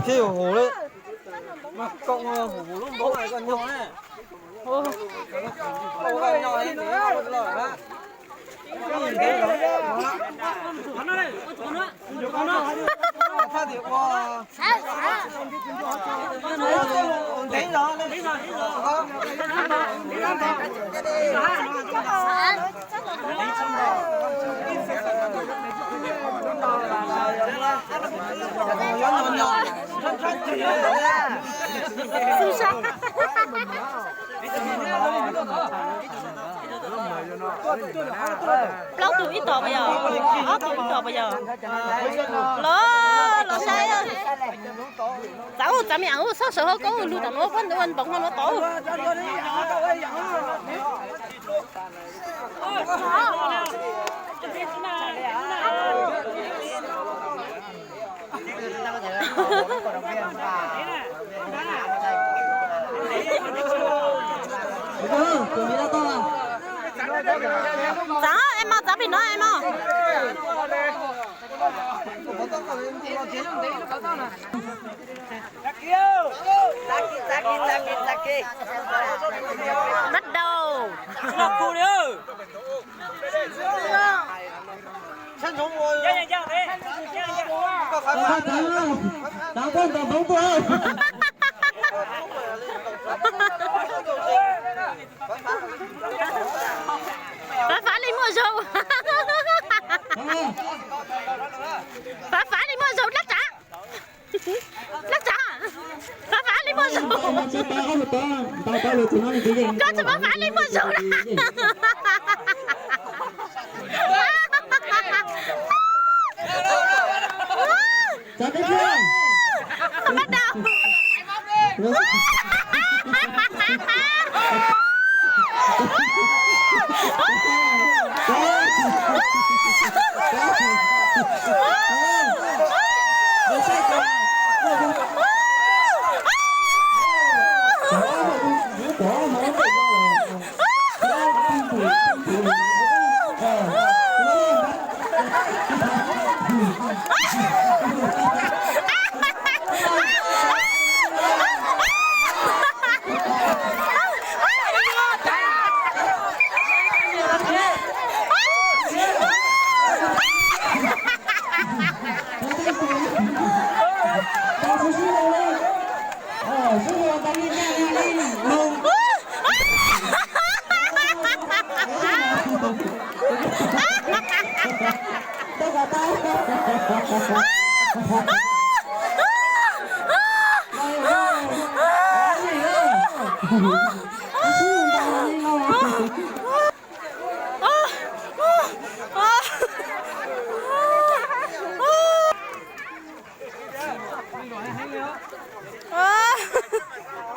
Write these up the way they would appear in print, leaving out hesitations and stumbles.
Khi hồ đấy mà cộng hồ lúc bố này còn nhỏ này hồ còn nhỏ đấy nữa đó phát hiện qua thấy rõ lên lâu tuổi ít tuổi bây giờ ớt tuổi ít tuổi bây giờ lo sai ơi cháu chả mẹ ăn sao sợ có lưu tận nó vẫn vẫn bỗng nó tổ cháu em mau cháu bị nói em mau bắt đầu phá đi mua rượu phá đi mua rượu lắc trả phá đi mua rượu có cho phá đi mua rượu bắt đầu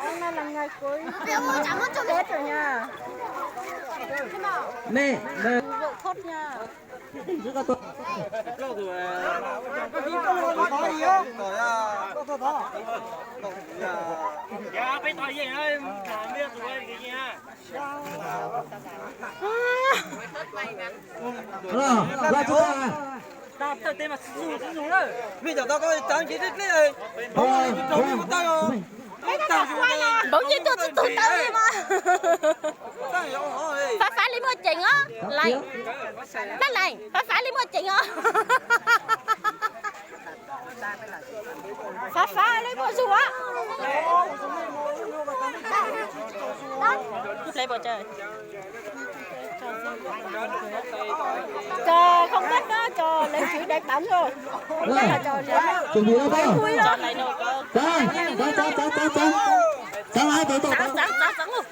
hôm nay là ngày cuối Tết rồi nha. Mẹ Vợ khóc nha. Dạ, phải thôi vậy thôi, làm biết rồi kìa nha. ra chúng ta Tao tự tên mà sử dụng đó. bây giờ tao có trang trí thích đấy không không tao không Bỗng nhiên tôi tao đi mà. Phá lý mua chỉnh á. Lại. Bắt lại, phá lý mua chỉnh á. Phá lấy mua rùa. Lấy bộ trời. Trò không biết đó, trò lấy chữ đẹp tắm rồi. Đây là trò chuẩn bị đâu trò lấy đồ cơ. Cháu ai tới tổ Sáng luôn.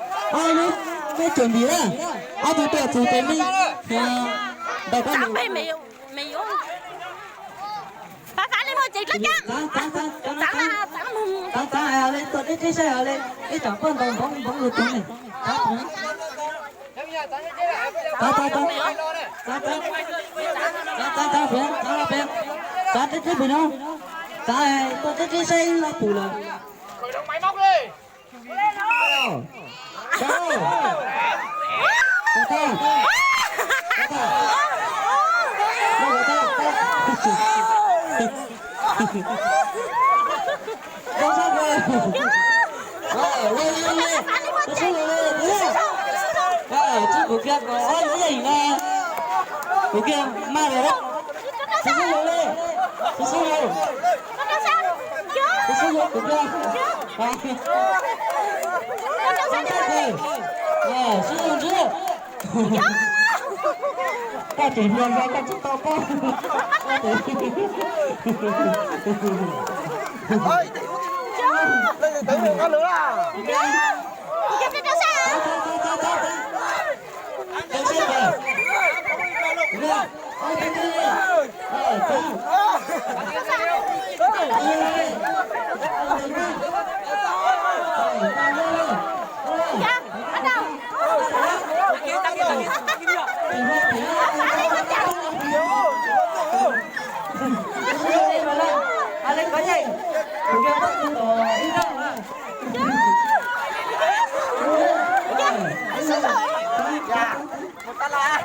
nó chuẩn bị đấy tôi tự chủ tế mình Sáng về mì uống. Phá lên một chị lắc chăng. sáng lên tôi đi xe lên cái chẳng quan đồng bóng lụt này ta tiếp bị đâu ta tôi đi xe là phủ là Khởi động máy móc đi. Không sao rồi. Rồi, lên. Tôi xuống lên. Rồi, chứ của kia có cái gì nè. Của kia ma rồi đó. Tôi xuống lên. Tôi xuống lên. Tôi xuống lên của kia. Rồi, xuống lên chưa? Ta chỉ luôn ra con chúng tao con. Ôi, tự mình có nữa à? Anh có gì? Dạ, một ta là.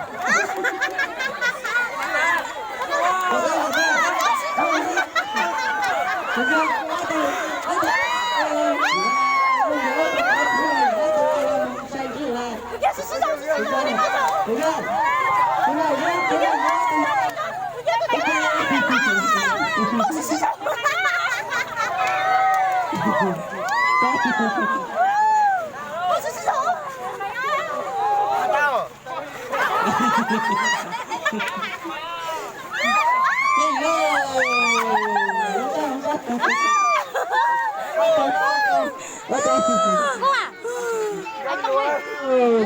Cô à? Anh không